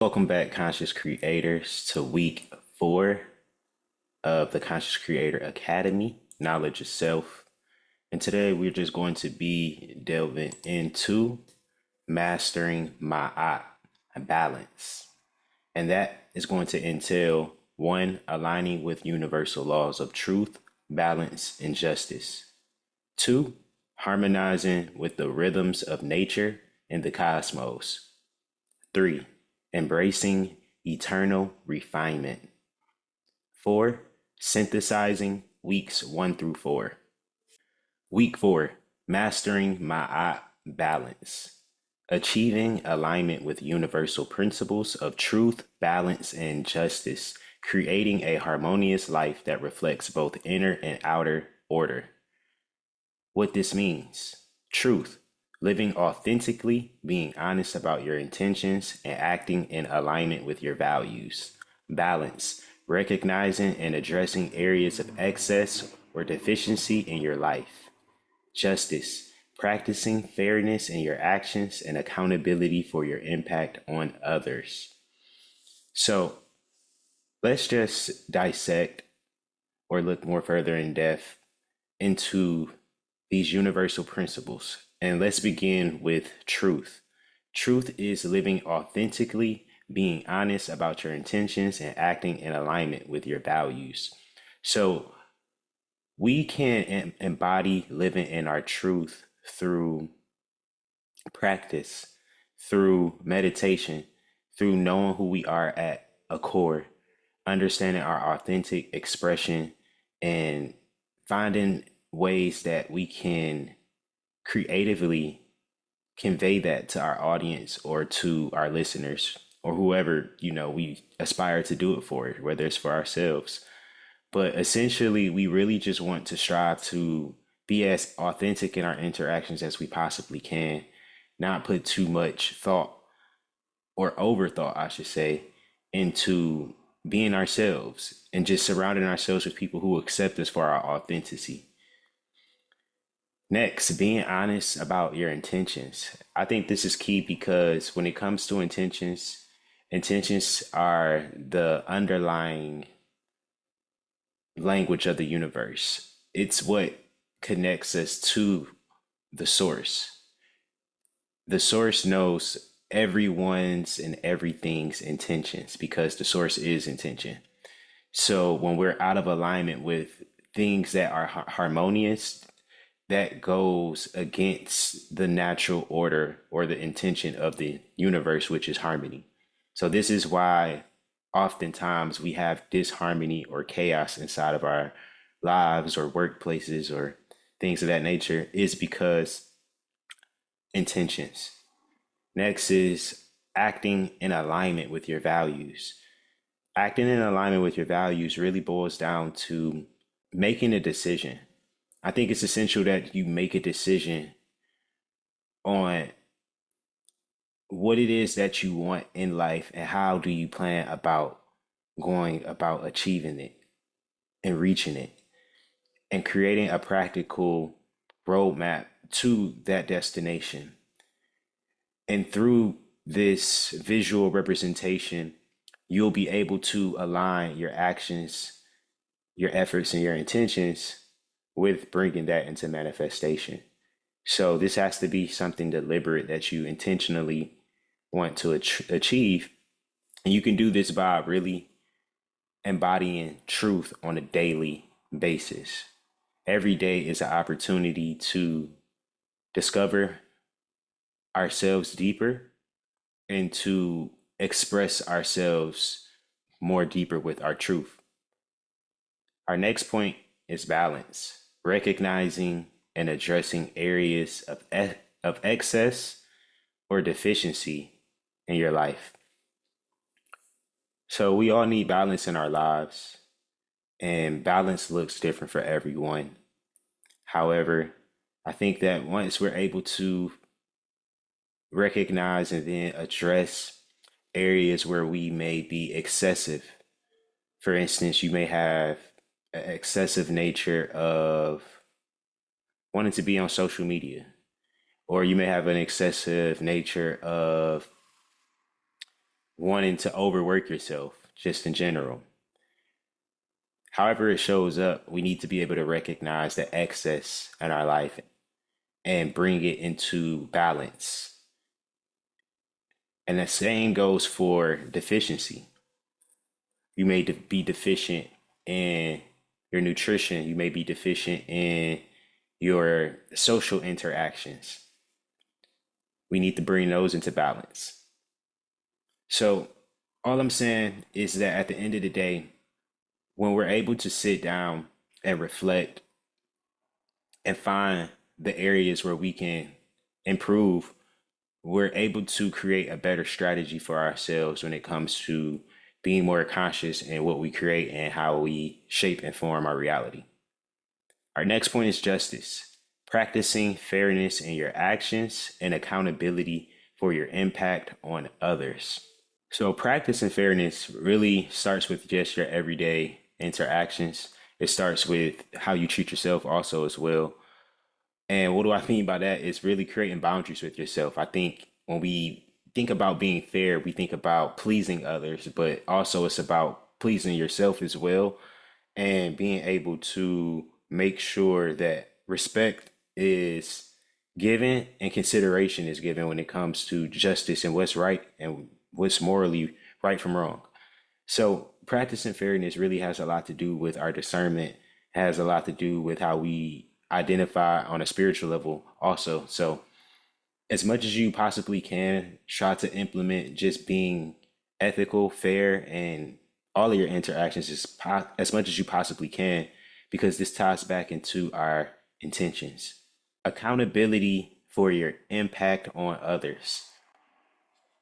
Welcome back, Conscious Creators, to week 4 of the Conscious Creator Academy, Knowledge of Self. And today we're just going to be delving into mastering Maat, balance. And that is going to entail one, aligning with universal laws of truth, balance, and justice. Two, harmonizing with the rhythms of nature and the cosmos. Three, embracing eternal refinement. Four, synthesizing weeks 1 through 4. Week 4, mastering Ma'at balance. Achieving alignment with universal principles of truth, balance, and justice, creating a harmonious life that reflects both inner and outer order. What this means: truth, living authentically, being honest about your intentions, and acting in alignment with your values. Balance, recognizing and addressing areas of excess or deficiency in your life. Justice, practicing fairness in your actions and accountability for your impact on others. So let's just dissect or look more further in depth into these universal principles. And let's begin with truth. Truth is living authentically, being honest about your intentions, and acting in alignment with your values. So we can embody living in our truth through practice, through meditation, through knowing who we are at a core, understanding our authentic expression, and finding ways that we can creatively convey that to our audience or to our listeners or whoever we aspire to do it for, whether it's for ourselves. But essentially, we really just want to strive to be as authentic in our interactions as we possibly can, not put too much thought or overthought, I should say, into being ourselves and just surrounding ourselves with people who accept us for our authenticity. Next, being honest about your intentions. I think this is key because when it comes to intentions, intentions are the underlying language of the universe. It's what connects us to the source. The source knows everyone's and everything's intentions because the source is intention. So when we're out of alignment with things that are harmonious, that goes against the natural order or the intention of the universe, which is harmony. So this is why oftentimes we have disharmony or chaos inside of our lives or workplaces or things of that nature, is because intentions. Next is acting in alignment with your values. Acting in alignment with your values really boils down to making a decision. I think it's essential that you make a decision on what it is that you want in life and how do you plan about going about achieving it and reaching it and creating a practical roadmap to that destination. And through this visual representation, you'll be able to align your actions, your efforts, and your intentions with bringing that into manifestation. So this has to be something deliberate that you intentionally want to achieve. And you can do this by really embodying truth on a daily basis. Every day is an opportunity to discover ourselves deeper and to express ourselves more deeper with our truth. Our next point is balance, recognizing and addressing areas of excess or deficiency in your life. So we all need balance in our lives, and balance looks different for everyone. However, I think that once we're able to recognize and then address areas where we may be excessive, for instance, you may have an excessive nature of wanting to be on social media, or you may have an excessive nature of wanting to overwork yourself just in general. However it shows up, we need to be able to recognize the excess in our life and bring it into balance. And the same goes for deficiency. You may be deficient in your nutrition. You may be deficient in your social interactions. We need to bring those into balance. So, all I'm saying is that at the end of the day, when we're able to sit down and reflect and find the areas where we can improve, we're able to create a better strategy for ourselves when it comes to being more conscious in what we create and how we shape and form our reality. Our next point is justice, practicing fairness in your actions and accountability for your impact on others. So, practicing fairness really starts with just your everyday interactions. It starts with how you treat yourself, also, as well. And what do I mean by that? Is really creating boundaries with yourself. I think when we think about being fair, we think about pleasing others, but also it's about pleasing yourself as well and being able to make sure that respect is given and consideration is given when it comes to justice and what's right and what's morally right from wrong. So practicing fairness really has a lot to do with our discernment, has a lot to do with how we identify on a spiritual level also. So as much as you possibly can, try to implement just being ethical, fair, and all of your interactions as much as you possibly can, because this ties back into our intentions. Accountability for your impact on others.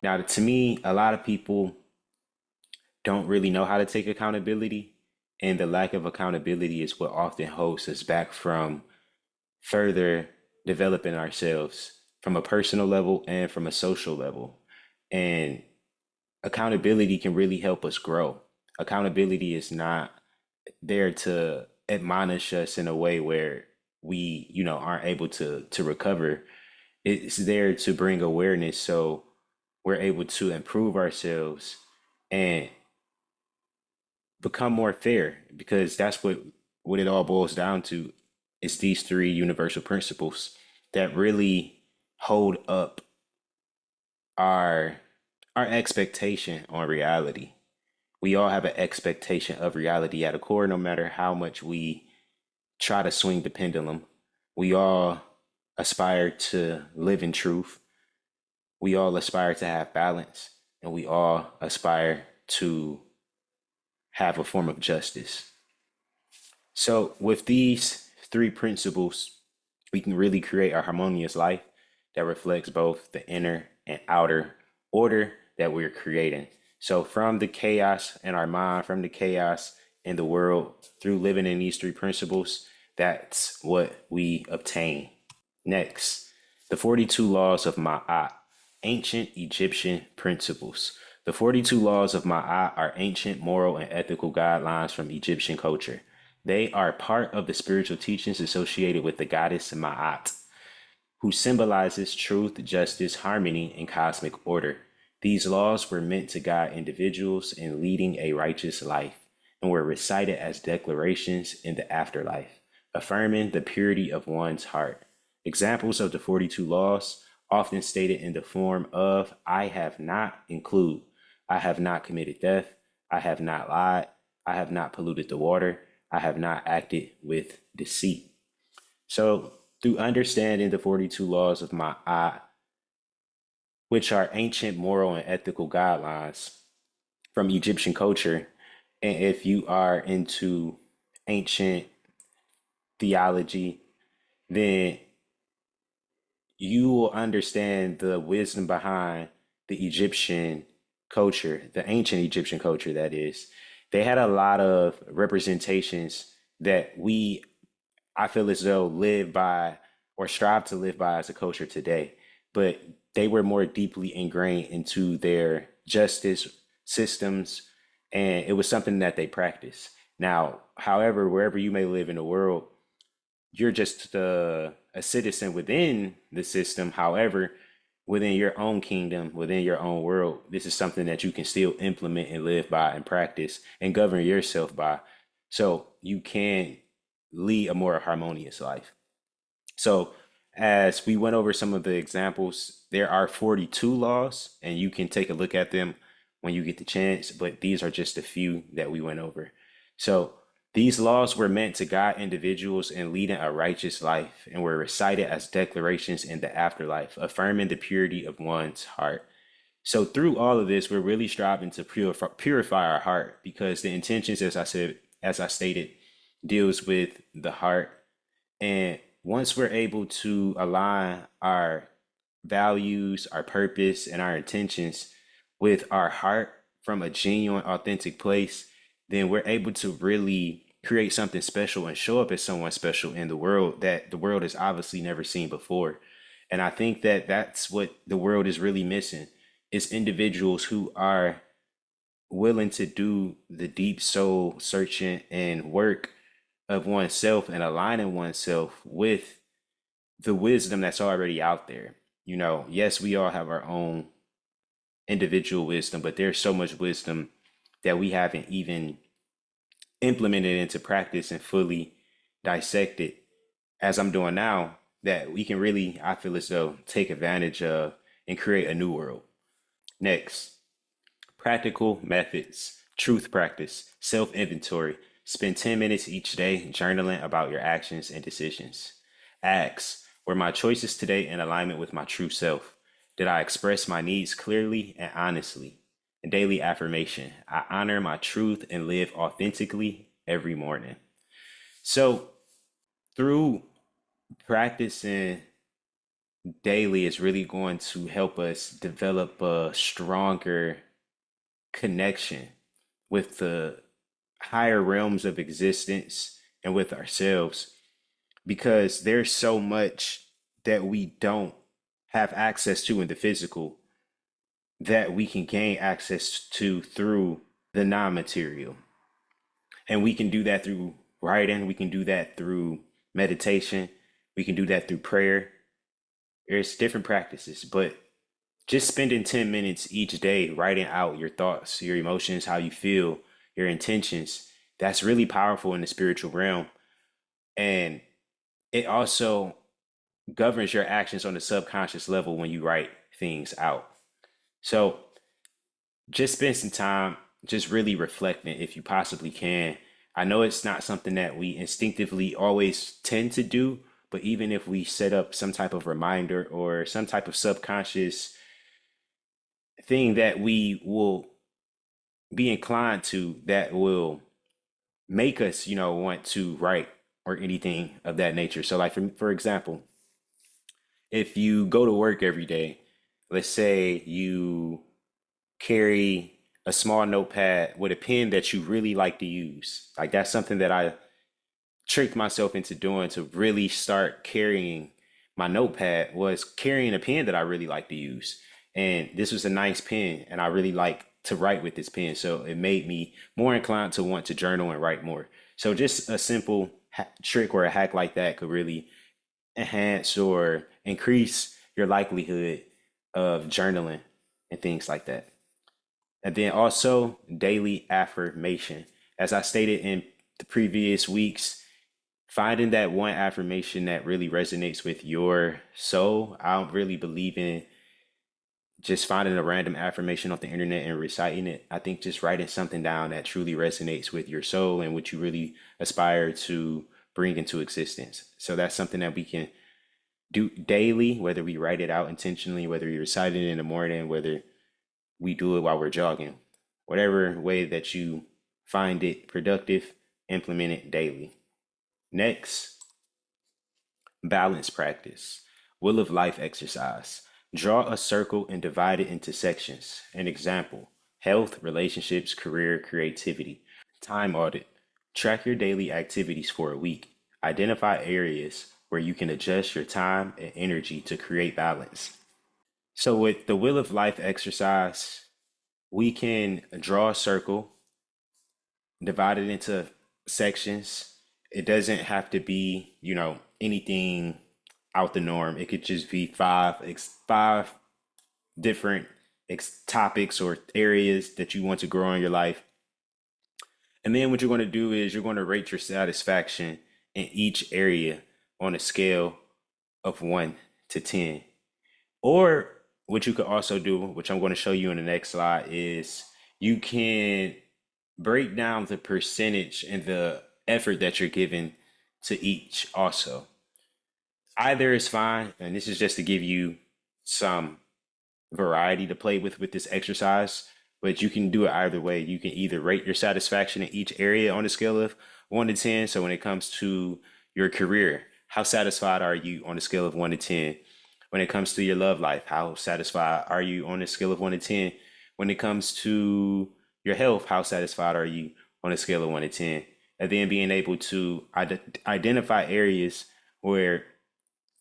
Now, to me, a lot of people don't really know how to take accountability, and the lack of accountability is what often holds us back from further developing ourselves from a personal level and from a social level. And accountability can really help us grow. Accountability is not there to admonish us in a way where we, aren't able to recover. It's there to bring awareness so we're able to improve ourselves and become more fair, because that's what it all boils down to. It's these three universal principles that really hold up our our expectation on reality. We all have an expectation of reality at a core, no matter how much we try to swing the pendulum. We all aspire to live in truth. We all aspire to have balance, and we all aspire to have a form of justice. So, with these three principles, we can really create a harmonious life that reflects both the inner and outer order that we're creating. So, from the chaos in our mind, from the chaos in the world, through living in these three principles, that's what we obtain. Next, the 42 laws of Maat, ancient Egyptian principles. The 42 laws of Maat are ancient moral and ethical guidelines from Egyptian culture. They are part of the spiritual teachings associated with the goddess Maat, who symbolizes truth, justice, harmony, and cosmic order. These laws were meant to guide individuals in leading a righteous life and were recited as declarations in the afterlife, affirming the purity of one's heart. Examples of the 42 laws, often stated in the form of I have not, include I have not committed theft, I have not lied, I have not polluted the water, I have not acted with deceit. So, through understanding the 42 laws of Ma'at, which are ancient moral and ethical guidelines from Egyptian culture, and if you are into ancient theology, then you will understand the wisdom behind the Egyptian culture, the ancient Egyptian culture, that is. They had a lot of representations that we, I feel as though, live by or strive to live by as a culture today, but they were more deeply ingrained into their justice systems, and it was something that they practiced. Now, however, wherever you may live in the world, you're just a citizen within the system. However, within your own kingdom, within your own world, this is something that you can still implement and live by and practice and govern yourself by. So you can lead a more harmonious life. So, as we went over some of the examples, there are 42 laws, and you can take a look at them when you get the chance, but these are just a few that we went over. So, these laws were meant to guide individuals in leading a righteous life and were recited as declarations in the afterlife, affirming the purity of one's heart. So, through all of this, we're really striving to purify our heart because the intentions, as I stated, deals with the heart, and once we're able to align our values, our purpose, and our intentions with our heart from a genuine, authentic place, then we're able to really create something special and show up as someone special in the world that the world has obviously never seen before. And I think that that's what the world is really missing is individuals who are willing to do the deep soul searching and work of oneself and aligning oneself with the wisdom that's already out there. Yes, we all have our own individual wisdom, but there's so much wisdom that we haven't even implemented into practice and fully dissected as I'm doing now that we can really, I feel as though, take advantage of and create a new world. Next, practical methods, truth practice, self inventory. Spend 10 minutes each day journaling about your actions and decisions. Ask, were my choices today in alignment with my true self? Did I express my needs clearly and honestly? A daily affirmation, I honor my truth and live authentically every morning. So, through practicing daily, is really going to help us develop a stronger connection with the higher realms of existence and with ourselves because there's so much that we don't have access to in the physical that we can gain access to through the non-material. And we can do that through writing, we can do that through meditation, we can do that through prayer. There's different practices, but just spending 10 minutes each day writing out your thoughts, your emotions, how you feel, your intentions, that's really powerful in the spiritual realm. And it also governs your actions on the subconscious level when you write things out. So just spend some time just really reflecting if you possibly can. I know it's not something that we instinctively always tend to do, but even if we set up some type of reminder or some type of subconscious thing that we will be inclined to that will make us, want to write or anything of that nature. So like for example, if you go to work every day, let's say you carry a small notepad with a pen that you really like to use. Like that's something that I tricked myself into doing to really start carrying my notepad was carrying a pen that I really like to use. And this was a nice pen and I really like to write with this pen. So it made me more inclined to want to journal and write more. So just a simple trick or a hack like that could really enhance or increase your likelihood of journaling and things like that. And then also daily affirmation. As I stated in the previous weeks, finding that one affirmation that really resonates with your soul. I don't really believe in just finding a random affirmation off the internet and reciting it. I think just writing something down that truly resonates with your soul and what you really aspire to bring into existence. So that's something that we can do daily, whether we write it out intentionally, whether we recite it in the morning, whether we do it while we're jogging, whatever way that you find it productive, implement it daily. Next, balance practice. Will of life exercise. Draw a circle and divide it into sections. An example, health, relationships, career, creativity. Time audit. Track your daily activities for a week. Identify areas where you can adjust your time and energy to create balance. So, with the Will of Life exercise, we can draw a circle, divide it into sections. It doesn't have to be, anything out the norm. It could just be five different topics or areas that you want to grow in your life. And then what you're going to do is you're going to rate your satisfaction in each area on a scale of 1 to 10. Or what you could also do, which I'm going to show you in the next slide, is you can break down the percentage and the effort that you're giving to each also. Either is fine, and this is just to give you some variety to play with this exercise, but you can do it either way. You can either rate your satisfaction in each area on a scale of 1 to 10. So when it comes to your career, how satisfied are you on a scale of 1 to 10? When it comes to your love life, how satisfied are you on a scale of 1 to 10? When it comes to your health, how satisfied are you on a scale of 1 to 10? And then being able to identify areas where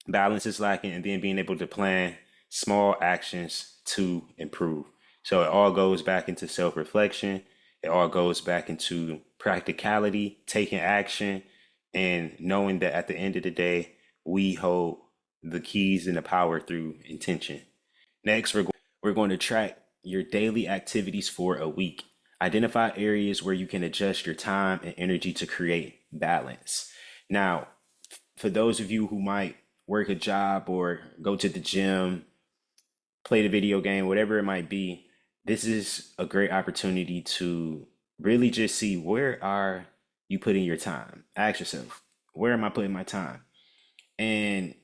balance is lacking, and then being able to plan small actions to improve. So it all goes back into self reflection. It all goes back into practicality, taking action, and knowing that at the end of the day, we hold the keys and the power through intention. Next, we're going to track your daily activities for a week. Identify areas where you can adjust your time and energy to create balance. Now, for those of you who might work a job or go to the gym, play the video game, whatever it might be, this is a great opportunity to really just see, where are you putting your time? Ask yourself, where am I putting my time? And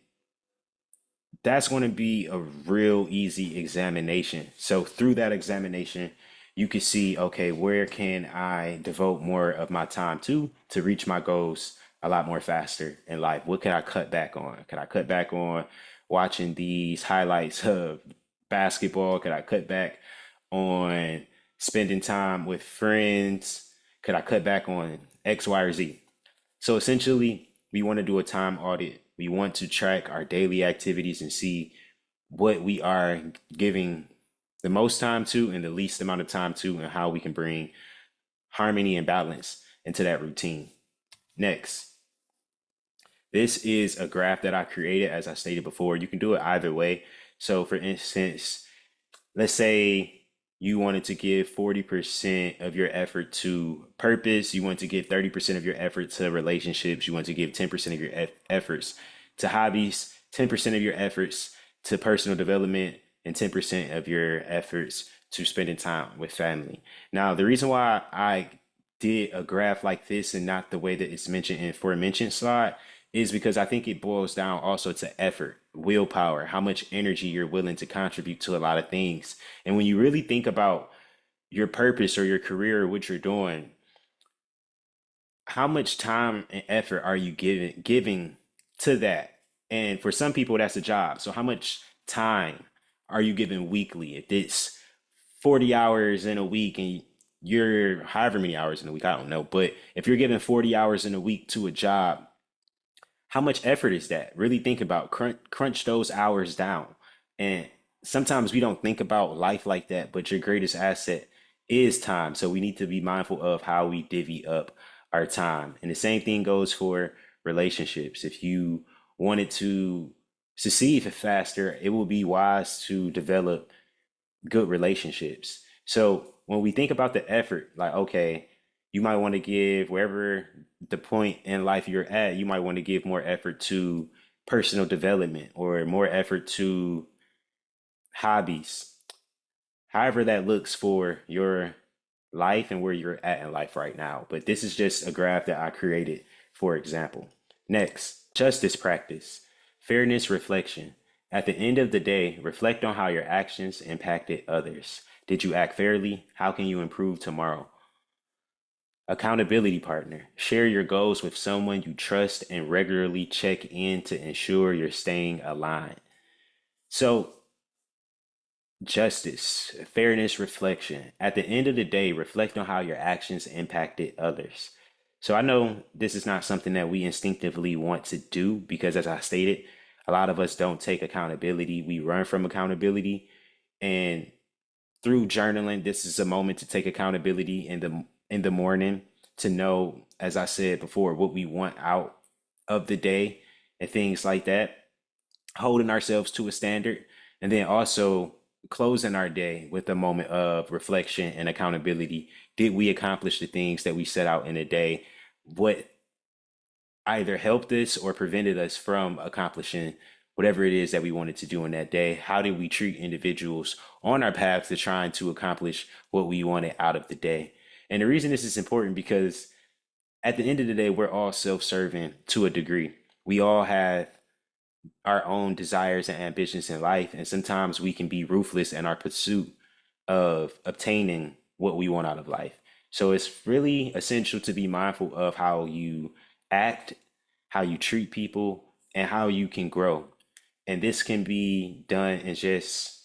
that's going to be a real easy examination. So through that examination, you can see, okay, where can I devote more of my time to reach my goals a lot more faster in life? What can I cut back on? Can I cut back on watching these highlights of basketball? Could I cut back on spending time with friends? Could I cut back on X, Y, or Z? So essentially, we want to do a time audit. We want to track our daily activities and see what we are giving the most time to and the least amount of time to, and how we can bring harmony and balance into that routine. Next, this is a graph that I created, as I stated before. You can do it either way. So for instance, let's say you wanted to give 40% of your effort to purpose, you want to give 30% of your effort to relationships, you want to give 10% of your efforts to hobbies, 10% of your efforts to personal development, and 10% of your efforts to spending time with family. Now, the reason why I did a graph like this and not the way that it's mentioned in aforementioned slide is because I think it boils down also to effort, willpower, how much energy you're willing to contribute to a lot of things. And when you really think about your purpose or your career or what you're doing, how much time and effort are you giving to that? And for some people, that's a job. So how much time are you giving weekly? If it's 40 hours in a week and you're however many hours in a week, I don't know. But if you're giving 40 hours in a week to a job, how much effort is that? Really think about crunch those hours down. And sometimes we don't think about life like that, but your greatest asset is time. So we need to be mindful of how we divvy up our time. And the same thing goes for relationships. If you wanted to succeed faster, it will be wise to develop good relationships. So when we think about the effort, like, okay, you might want to give, wherever the point in life you're at, you might want to give more effort to personal development or more effort to hobbies, however that looks for your life and where you're at in life right now. But this is just a graph that I created for example. Next, justice practice, fairness reflection. At the end of the day, reflect on how your actions impacted others. Did you act fairly? How can you improve tomorrow? Accountability partner. Share your goals with someone you trust and regularly check in to ensure you're staying aligned. So, justice, fairness, reflection. At the end of the day, reflect on how your actions impacted others. So, I know this is not something that we instinctively want to do because, as I stated, a lot of us don't take accountability. We run from accountability. And through journaling, this is a moment to take accountability in the morning, to know, as I said before, what we want out of the day and things like that, holding ourselves to a standard. And then also closing our day with a moment of reflection and accountability. Did we accomplish the things that we set out in a day? What either helped us or prevented us from accomplishing whatever it is that we wanted to do in that day? How did we treat individuals on our path to trying to accomplish what we wanted out of the day? And the reason this is important because at the end of the day, we're all self-serving to a degree. We all have our own desires and ambitions in life, and sometimes we can be ruthless in our pursuit of obtaining what we want out of life. So it's really essential to be mindful of how you act, how you treat people, and how you can grow. And this can be done in just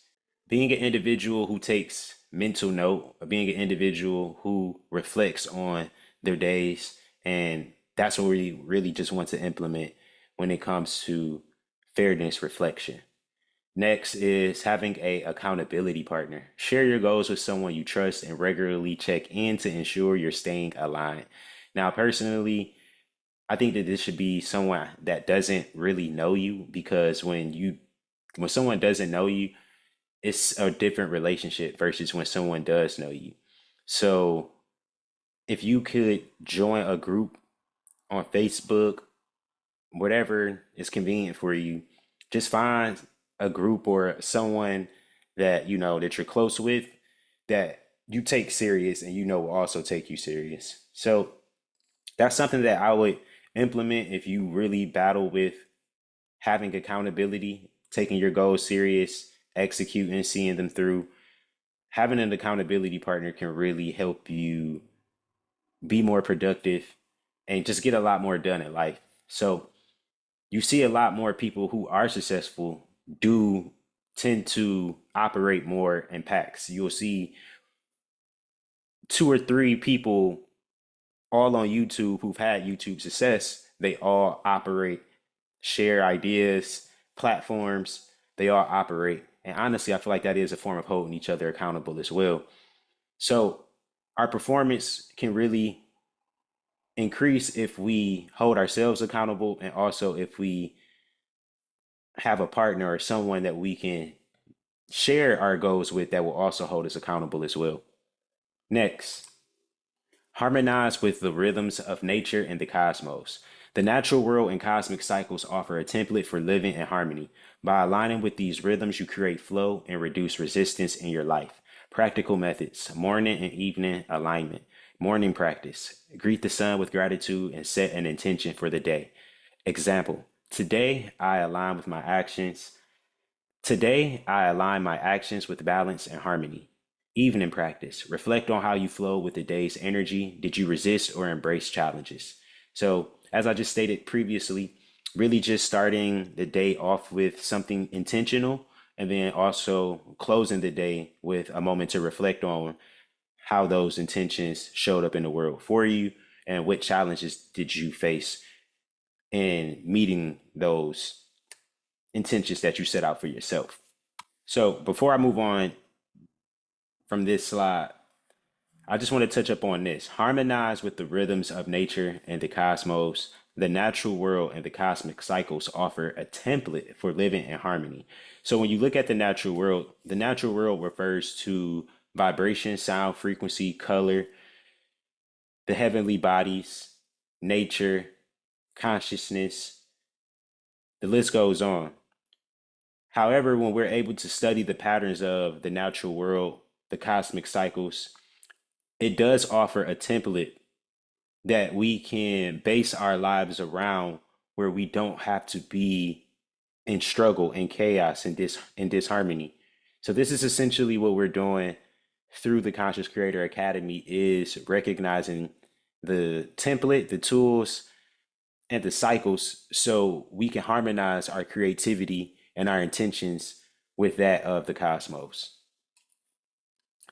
being an individual who takes mental note, or being an individual who reflects on their days. And that's what we really just want to implement when it comes to fairness reflection. Next is having a accountability partner. Share your goals with someone you trust and regularly check in to ensure you're staying aligned. Now, personally, I think that this should be someone that doesn't really know you, because when someone doesn't know you, it's a different relationship versus when someone does know you. So if you could join a group on Facebook, whatever is convenient for you, just find a group or someone that you know that you're close with, that you take serious and you know will also take you serious. So that's something that I would implement if you really battle with having accountability, taking your goals serious, executing, seeing them through. Having an accountability partner can really help you be more productive and just get a lot more done in life. So you see a lot more people who are successful do tend to operate more in packs. You'll see two or three people all on YouTube who've had YouTube success. They all operate, share ideas, platforms. They all operate. And honestly, I feel like that is a form of holding each other accountable as well. So our performance can really increase if we hold ourselves accountable, and also if we have a partner or someone that we can share our goals with that will also hold us accountable as well. Next, harmonize with the rhythms of nature and the cosmos. The natural world and cosmic cycles offer a template for living in harmony. By aligning with these rhythms, you create flow and reduce resistance in your life. Practical methods: morning and evening alignment. Morning practice: greet the sun with gratitude and set an intention for the day. Example: today I align with my actions. Today, I align my actions with balance and harmony. Evening practice: reflect on how you flow with the day's energy. Did you resist or embrace challenges? So, as I just stated previously, really just starting the day off with something intentional, and then also closing the day with a moment to reflect on how those intentions showed up in the world for you, and what challenges did you face in meeting those intentions that you set out for yourself. So before I move on from this slide, I just want to touch up on this. Harmonize with the rhythms of nature and the cosmos. The natural world and the cosmic cycles offer a template for living in harmony. So when you look at the natural world refers to vibration, sound, frequency, color, the heavenly bodies, nature, consciousness, the list goes on. However, when we're able to study the patterns of the natural world, the cosmic cycles, it does offer a template that we can base our lives around, where we don't have to be in struggle and chaos and disharmony. So this is essentially what we're doing through the Conscious Creator Academy, is recognizing the template, the tools, and the cycles, so we can harmonize our creativity and our intentions with that of the cosmos.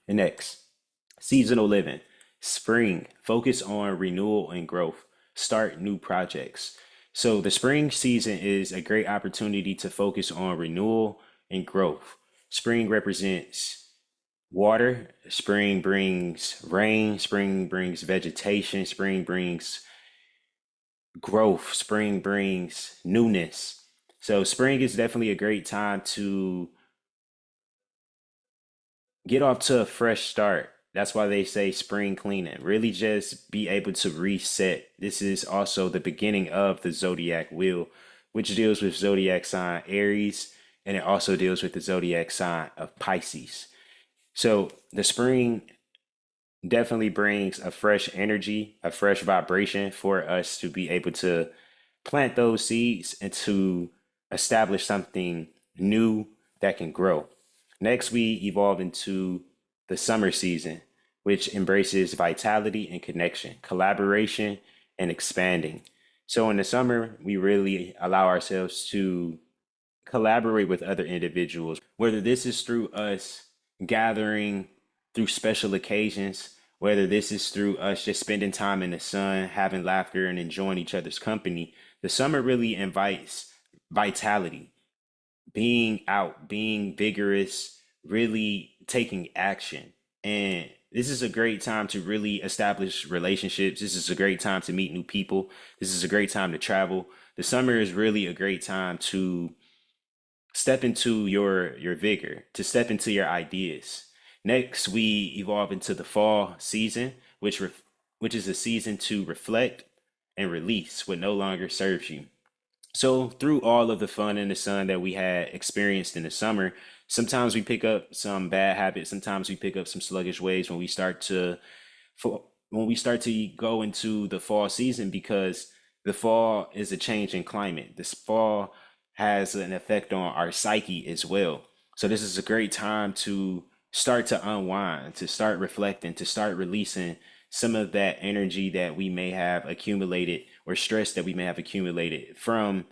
And next, seasonal living. Spring: focus on renewal and growth. Start new projects. So the spring season is a great opportunity to focus on renewal and growth. Spring represents water. Spring brings rain. Spring brings vegetation. Spring brings growth. Spring brings newness. So spring is definitely a great time to get off to a fresh start. That's why they say spring cleaning. Really just be able to reset. This is also the beginning of the zodiac wheel, which deals with zodiac sign Aries, and it also deals with the zodiac sign of Pisces. So the spring definitely brings a fresh energy, a fresh vibration for us to be able to plant those seeds and to establish something new that can grow. Next, we evolve into the summer season, which embraces vitality and connection, collaboration and expanding. So in the summer, we really allow ourselves to collaborate with other individuals, whether this is through us gathering through special occasions, whether this is through us just spending time in the sun, having laughter, and enjoying each other's company. The summer really invites vitality, being out, being vigorous, really taking action. And this is a great time to really establish relationships. This is a great time to meet new people. This is a great time to travel. The summer is really a great time to step into your vigor, to step into your ideas. Next, we evolve into the fall season, which is a season to reflect and release what no longer serves you. So, through all of the fun and the sun that we had experienced in the summer, sometimes we pick up some bad habits. Sometimes we pick up some sluggish ways when we start to go into the fall season, because the fall is a change in climate. This fall has an effect on our psyche as well. So this is a great time to start to unwind, to start reflecting, to start releasing some of that energy that we may have accumulated, or stress that we may have accumulated from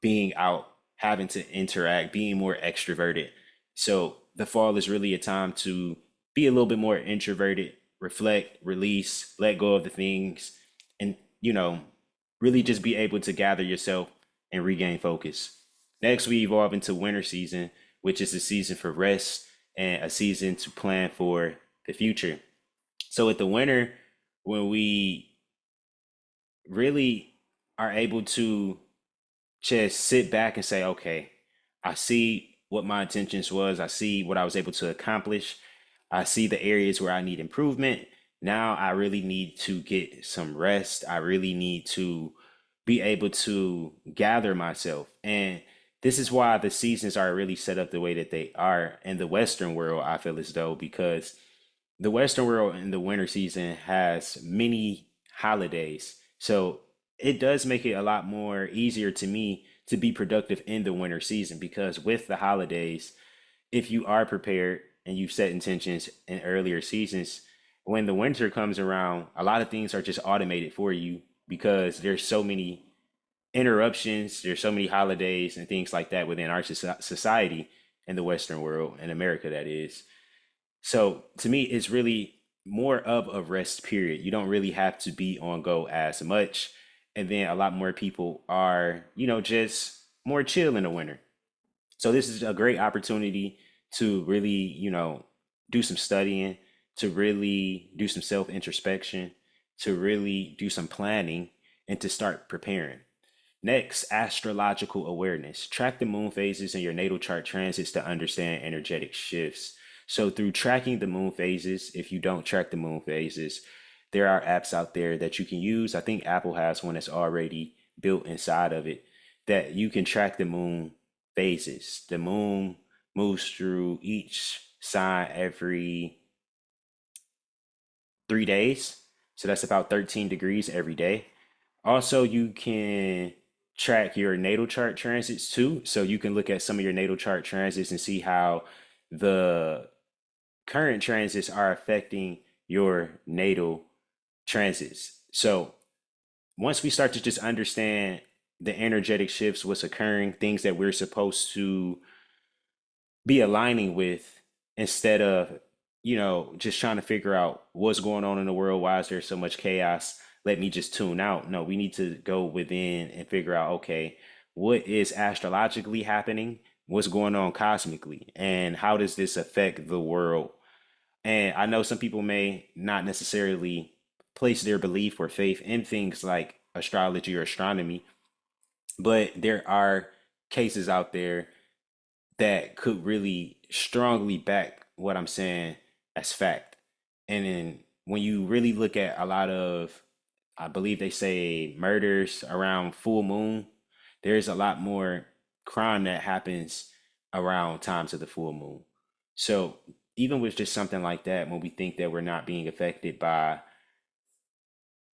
being out, having to interact, being more extroverted. So the fall is really a time to be a little bit more introverted, reflect, release, let go of the things, and, really just be able to gather yourself and regain focus. Next, we evolve into winter season, which is a season for rest and a season to plan for the future. So with the winter, when we really are able to just sit back and say, okay, I see what my intentions was. I see what I was able to accomplish. I see the areas where I need improvement. Now I really need to get some rest. I really need to be able to gather myself. And this is why the seasons are really set up the way that they are in the Western world, I feel as though, because the Western world in the winter season has many holidays. So it does make it a lot more easier to me to be productive in the winter season, because with the holidays, if you are prepared and you've set intentions in earlier seasons, when the winter comes around, a lot of things are just automated for you, because there's so many interruptions, there's so many holidays and things like that within our society in the Western world, in America, that is. So to me, it's really more of a rest period. You don't really have to be on go as much. And then a lot more people are, just more chill in the winter. So this is a great opportunity to really, do some studying, to really do some self introspection, to really do some planning, and to start preparing. Next, astrological awareness. Track the moon phases in your natal chart transits to understand energetic shifts. So, through tracking the moon phases, if you don't track the moon phases, there are apps out there that you can use. I think Apple has one that's already built inside of it, that you can track the moon phases. The moon moves through each sign every 3 days. So that's about 13 degrees every day. Also, you can track your natal chart transits too. So you can look at some of your natal chart transits and see how the current transits are affecting your natal transits. So once we start to just understand the energetic shifts, what's occurring, things that we're supposed to be aligning with, instead of, just trying to figure out what's going on in the world, why is there so much chaos, let me just tune out. No, we need to go within and figure out, okay, what is astrologically happening, what's going on cosmically, and how does this affect the world. And I know some people may not necessarily place their belief or faith in things like astrology or astronomy, but there are cases out there that could really strongly back what I'm saying as fact. And then when you really look at a lot of, I believe they say murders around full moon, there's a lot more crime that happens around times of the full moon. So even with just something like that, when we think that we're not being affected by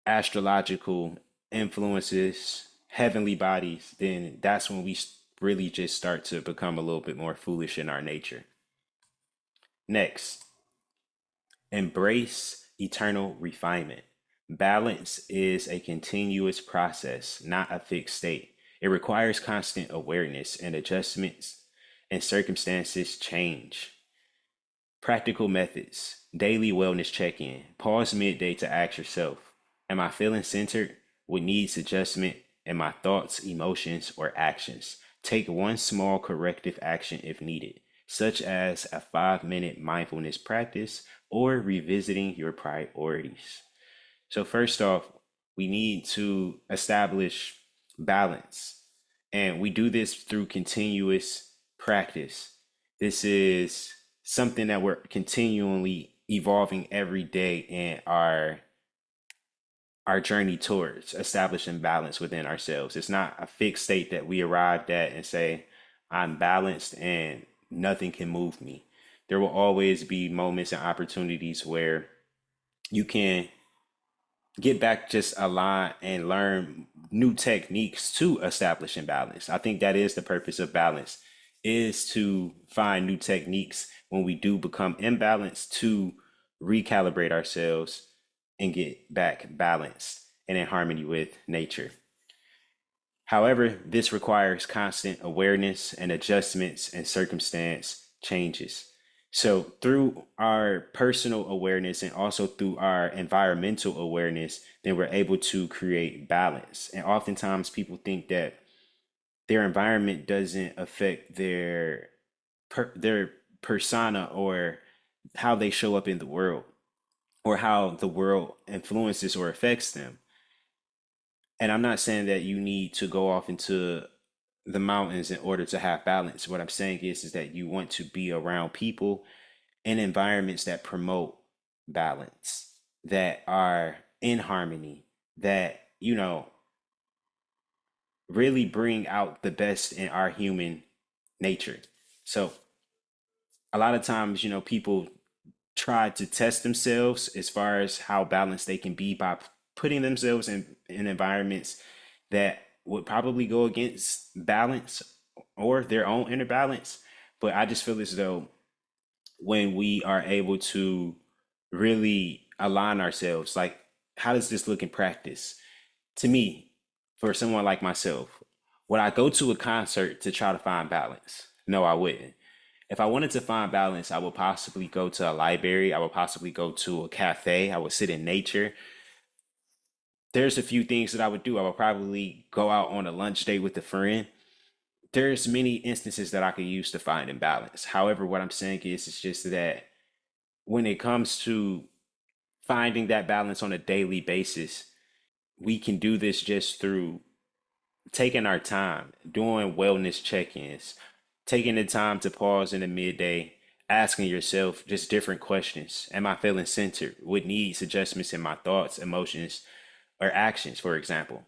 astrological influences, heavenly bodies, then that's when we really just start to become a little bit more foolish in our nature. Next, embrace eternal refinement. Balance is a continuous process, not a fixed state. It requires constant awareness and adjustments, and circumstances change. Practical methods, daily wellness check in. Pause midday to ask yourself, am I feeling centered? What needs adjustment in my thoughts, emotions, or actions? Take one small corrective action if needed, such as a 5-minute mindfulness practice or revisiting your priorities. So, first off, we need to establish balance. And we do this through continuous practice. This is something that we're continually evolving every day in our journey towards establishing balance within ourselves. It's not a fixed state that we arrived at and say, I'm balanced and nothing can move me. There will always be moments and opportunities where you can get back just a lot and learn new techniques to establishing balance. I think that is the purpose of balance, is to find new techniques when we do become imbalanced to recalibrate ourselves and get back balanced and in harmony with nature. However, this requires constant awareness and adjustments and circumstance changes. So, through our personal awareness and also through our environmental awareness, then we're able to create balance. And oftentimes, people think that their environment doesn't affect their persona or how they show up in the world or how the world influences or affects them. And I'm not saying that you need to go off into the mountains in order to have balance. What I'm saying is that you want to be around people and environments that promote balance, that are in harmony, that, really bring out the best in our human nature. So a lot of times, people try to test themselves as far as how balanced they can be by putting themselves in environments that would probably go against balance or their own inner balance. But I just feel as though when we are able to really align ourselves, like, how does this look in practice? To me, for someone like myself, would I go to a concert to try to find balance? No, I wouldn't. If I wanted to find balance, I would possibly go to a library. I would possibly go to a cafe. I would sit in nature. There's a few things that I would do. I would probably go out on a lunch date with a friend. There's many instances that I could use to find imbalance. However, what I'm saying is, it's just that when it comes to finding that balance on a daily basis, we can do this just through taking our time, doing wellness check-ins, taking the time to pause in the midday, asking yourself just different questions. Am I feeling centered? What needs adjustments in my thoughts, emotions, or actions, for example?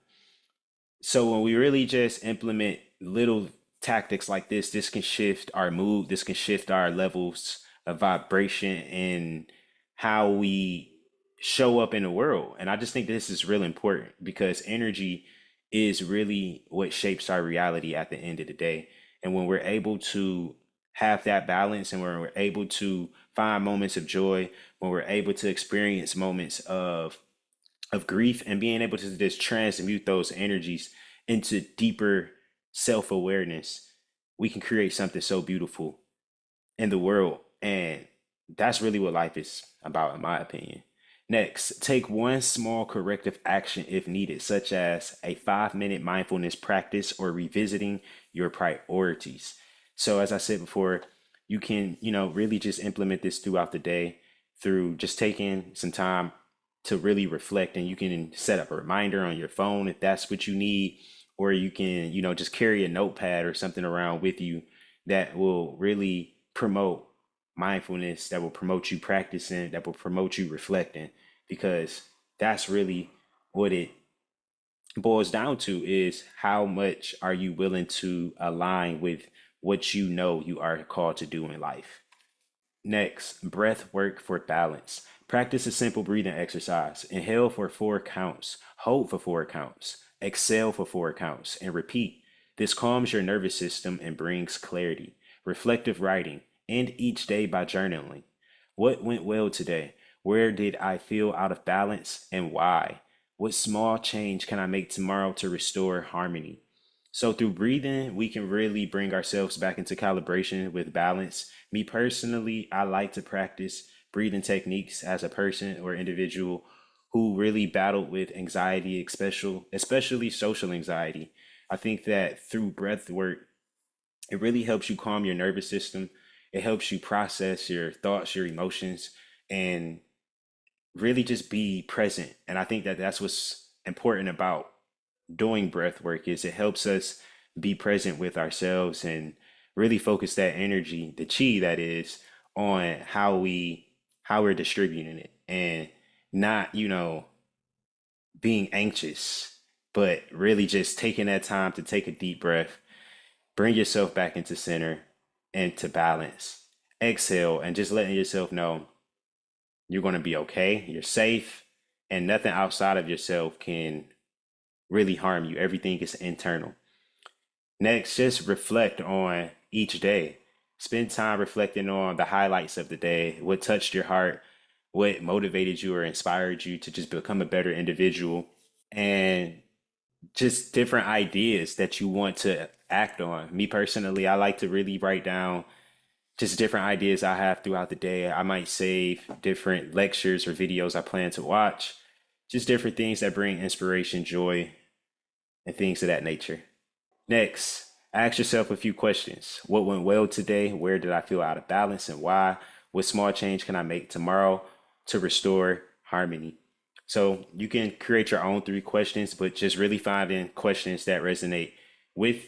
So when we really just implement little tactics like this can shift our mood, this can shift our levels of vibration and how we show up in the world. And I just think this is really important because energy is really what shapes our reality at the end of the day. And when we're able to have that balance and when we're able to find moments of joy, when we're able to experience moments of grief and being able to just transmute those energies into deeper self-awareness, we can create something so beautiful in the world. And that's really what life is about, in my opinion. Next, take one small corrective action if needed, such as a 5-minute mindfulness practice or revisiting your priorities. So, as I said before, you can, really just implement this throughout the day through just taking some time to really reflect. And you can set up a reminder on your phone if that's what you need, or you can, just carry a notepad or something around with you that will really promote mindfulness, that will promote you practicing, that will promote you reflecting, because that's really what it boils down to, is how much are you willing to align with what you know you are called to do in life. Next, breath work for balance. Practice a simple breathing exercise. Inhale for 4 counts, hold for 4 counts, exhale for 4 counts, and repeat. This calms your nervous system and brings clarity. Reflective writing. End each day by journaling. What went well today? Where did I feel out of balance and why? What small change can I make tomorrow to restore harmony? So through breathing, we can really bring ourselves back into calibration with balance. Me personally, I like to practice breathing techniques as a person or individual who really battled with anxiety, especially social anxiety. I think that through breath work, it really helps you calm your nervous system. It helps you process your thoughts, your emotions, and really just be present. And I think that that's what's important about doing breath work, is it helps us be present with ourselves and really focus that energy, the chi that is, on how we're distributing it, and not, being anxious, but really just taking that time to take a deep breath, bring yourself back into center and to balance. Exhale and just letting yourself know you're going to be okay, you're safe, and nothing outside of yourself can really harm you. Everything is internal. Next, just reflect on each day. Spend time reflecting on the highlights of the day, what touched your heart, what motivated you or inspired you to just become a better individual, and just different ideas that you want to act on. Me personally, I like to really write down just different ideas I have throughout the day. I might save different lectures or videos I plan to watch, just different things that bring inspiration, joy, and things of that nature. Next, ask yourself a few questions. What went well today? Where did I feel out of balance and why? What small change can I make tomorrow to restore harmony? So you can create your own 3 questions, but just really finding questions that resonate with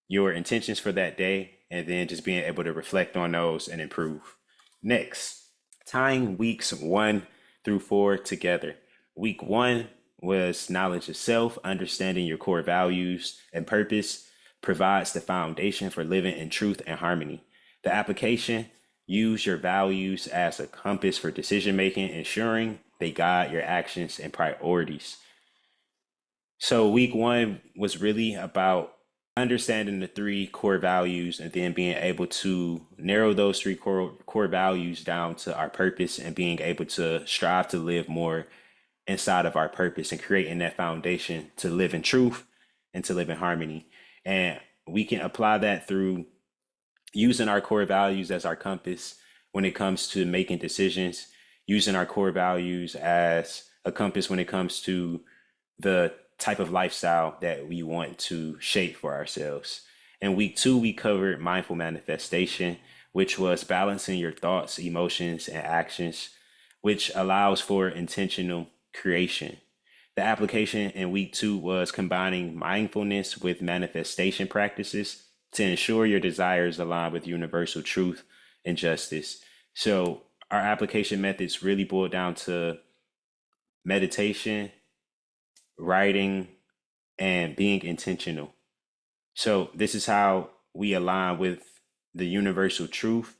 your intentions for that day, and then just being able to reflect on those and improve. Next, tying weeks 1 through 4 together. Week 1 was knowledge of self, understanding your core values and purpose provides the foundation for living in truth and harmony. The application: use your values as a compass for decision making, ensuring they guide your actions and priorities. So, week 1 was really about understanding the 3 core values and then being able to narrow those 3 core values down to our purpose, and being able to strive to live more inside of our purpose and creating that foundation to live in truth and to live in harmony. And we can apply that through using our core values as our compass when it comes to making decisions, using our core values as a compass when it comes to the type of lifestyle that we want to shape for ourselves. In week 2, we covered mindful manifestation, which was balancing your thoughts, emotions, and actions, which allows for intentional creation. The application in week 2 was combining mindfulness with manifestation practices to ensure your desires align with universal truth and justice. So, our application methods really boil down to meditation, writing, and being intentional. So, this is how we align with the universal truth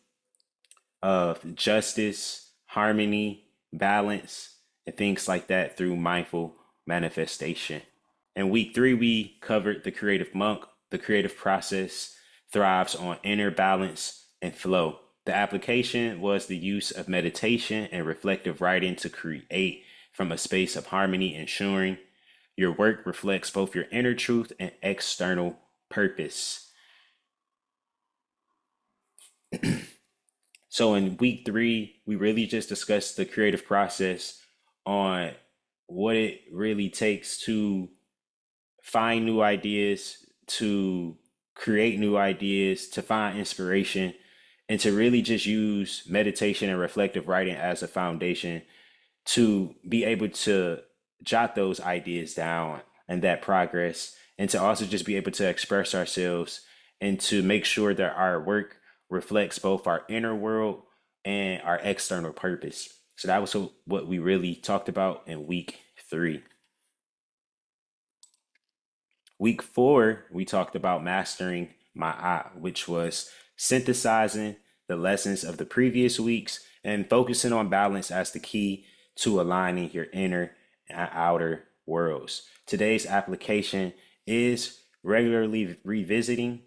of justice, harmony, balance, and things like that through mindful manifestation. In week 3, we covered the creative monk. The creative process thrives on inner balance and flow. The application was the use of meditation and reflective writing to create from a space of harmony, ensuring your work reflects both your inner truth and external purpose. So in week 3, we really just discussed the creative process on what it really takes to find new ideas, to create new ideas, to find inspiration, and to really just use meditation and reflective writing as a foundation to be able to jot those ideas down and that progress, and to also just be able to express ourselves and to make sure that our work reflects both our inner world and our external purpose. So that was what we really talked about in week 3. Week 4, we talked about mastering Maat, which was synthesizing the lessons of the previous weeks and focusing on balance as the key to aligning your inner and outer worlds. Today's application is regularly revisiting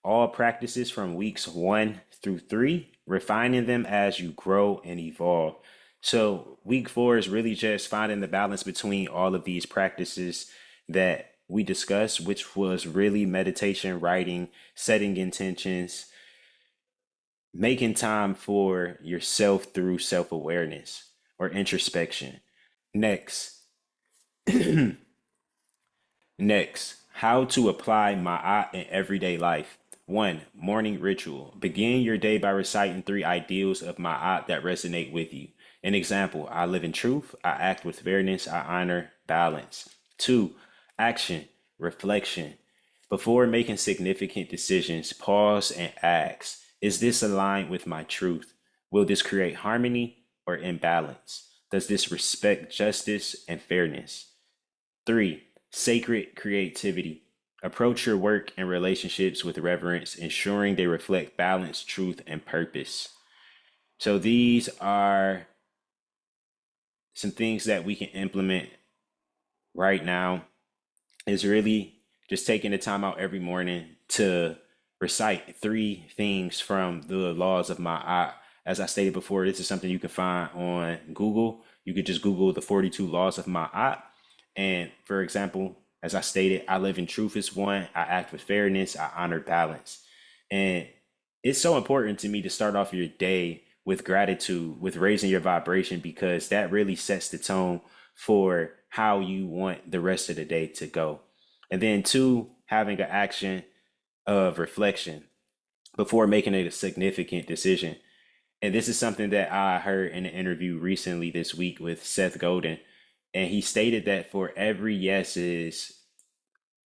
all practices from weeks 1 through 3, refining them as you grow and evolve. So, week 4 is really just finding the balance between all of these practices that we discussed, which was really meditation, writing, setting intentions, making time for yourself through self awareness or introspection. Next, Next, how to apply Ma'at in everyday life. 1. Morning ritual. Begin your day by reciting 3 ideals of Ma'at that resonate with you. An example: I live in truth, I act with fairness, I honor balance. 2. Action, reflection. Before making significant decisions, pause and ask, is this aligned with my truth? Will this create harmony or imbalance? Does this respect justice and fairness? 3. Sacred creativity. Approach your work and relationships with reverence, ensuring they reflect balance, truth, and purpose. So these are some things that we can implement right now. Is really just taking the time out every morning to recite 3 things from the laws of Ma'at. As I stated before, this is something you can find on Google. You could just Google the 42 laws of Ma'at. And for example, as I stated, I live in truth is 1. I act with fairness. I honor balance. And it's so important to me to start off your day with gratitude, with raising your vibration, because that really sets the tone for how you want the rest of the day to go. And then 2, having an action of reflection before making a significant decision. And this is something that I heard in an interview recently this week with Seth Godin. And he stated that for every yes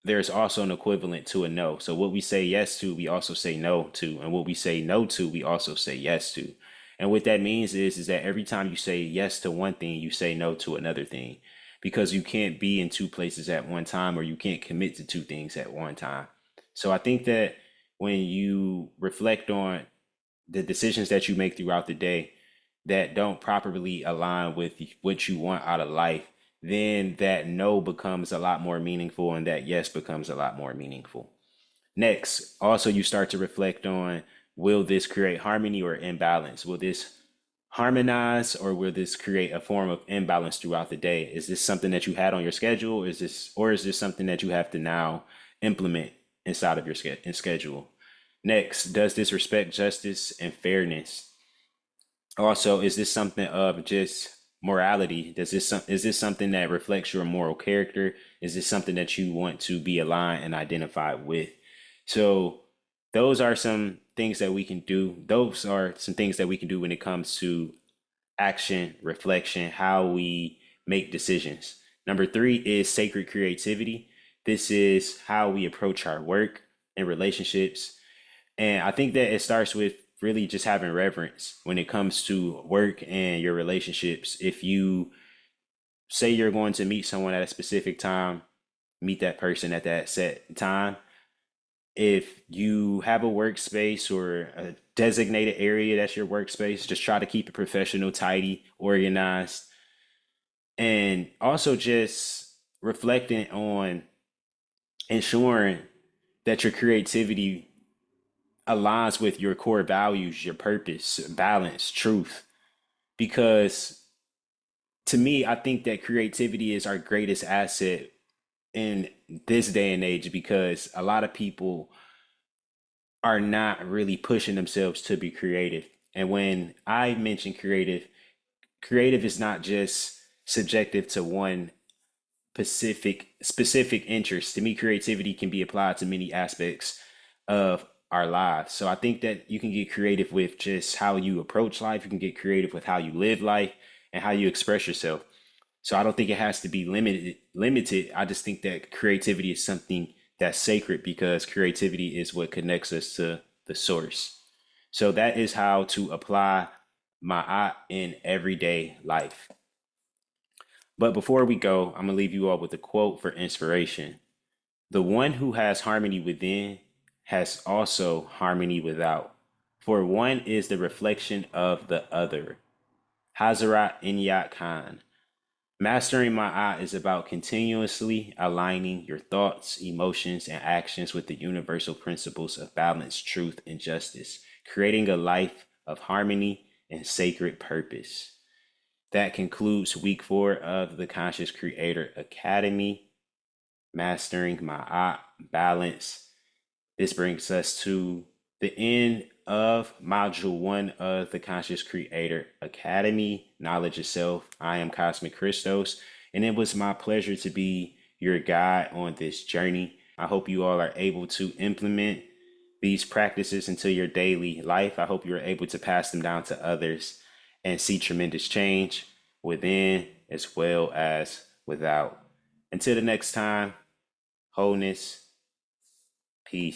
there's also an equivalent to a no. So what we say yes to, we also say no to. And what we say no to, we also say yes to. And what that means is that every time you say yes to one thing, you say no to another thing. Because you can't be in 2 places at one time, or you can't commit to 2 things at one time. So I think that when you reflect on the decisions that you make throughout the day that don't properly align with what you want out of life, then that no becomes a lot more meaningful and that yes becomes a lot more meaningful. Next, also you start to reflect on, will this create harmony or imbalance? Will this harmonize or will this create a form of imbalance throughout the day? Is this something that you had on your schedule? Is this something that you have to now implement inside of your schedule? Next, does this respect justice and fairness? Also, is this something of just morality? Is this something that reflects your moral character? Is this something that you want to be aligned and identified with? So those are some things that we can do. Those are some things that we can do when it comes to action, reflection, how we make decisions. Number 3 is sacred creativity. This is how we approach our work and relationships. And I think that it starts with really just having reverence when it comes to work and your relationships. If you say you're going to meet someone at a specific time, meet that person at that set time. If you have a workspace or a designated area that's your workspace, just try to keep it professional, tidy, organized, and also just reflecting on ensuring that your creativity aligns with your core values, your purpose, balance, truth. Because to me, I think that creativity is our greatest asset in this day and age, because a lot of people are not really pushing themselves to be creative. And when I mention creative, creative is not just subjective to one specific interest. To me, creativity can be applied to many aspects of our lives. So I think that you can get creative with just how you approach life. You can get creative with how you live life and how you express yourself. So I don't think it has to be limited. I just think that creativity is something that's sacred, because creativity is what connects us to the source. So that is how to apply Maat in everyday life. But before we go, I'm going to leave you all with a quote for inspiration. The one who has harmony within has also harmony without, for one is the reflection of the other. Hazrat Inyat Khan. Mastering my eye is about continuously aligning your thoughts, emotions, and actions with the universal principles of balance, truth, and justice, creating a life of harmony and sacred purpose. That concludes week 4 of the Conscious Creator Academy, Mastering My Eye, Balance. This brings us to the end of Module 1 of the Conscious Creator Academy, Knowledge of Self. I am Cosmic Christos, and it was my pleasure to be your guide on this journey. I hope you all are able to implement these practices into your daily life. I hope you're able to pass them down to others and see tremendous change within as well as without. Until the next time, wholeness, peace.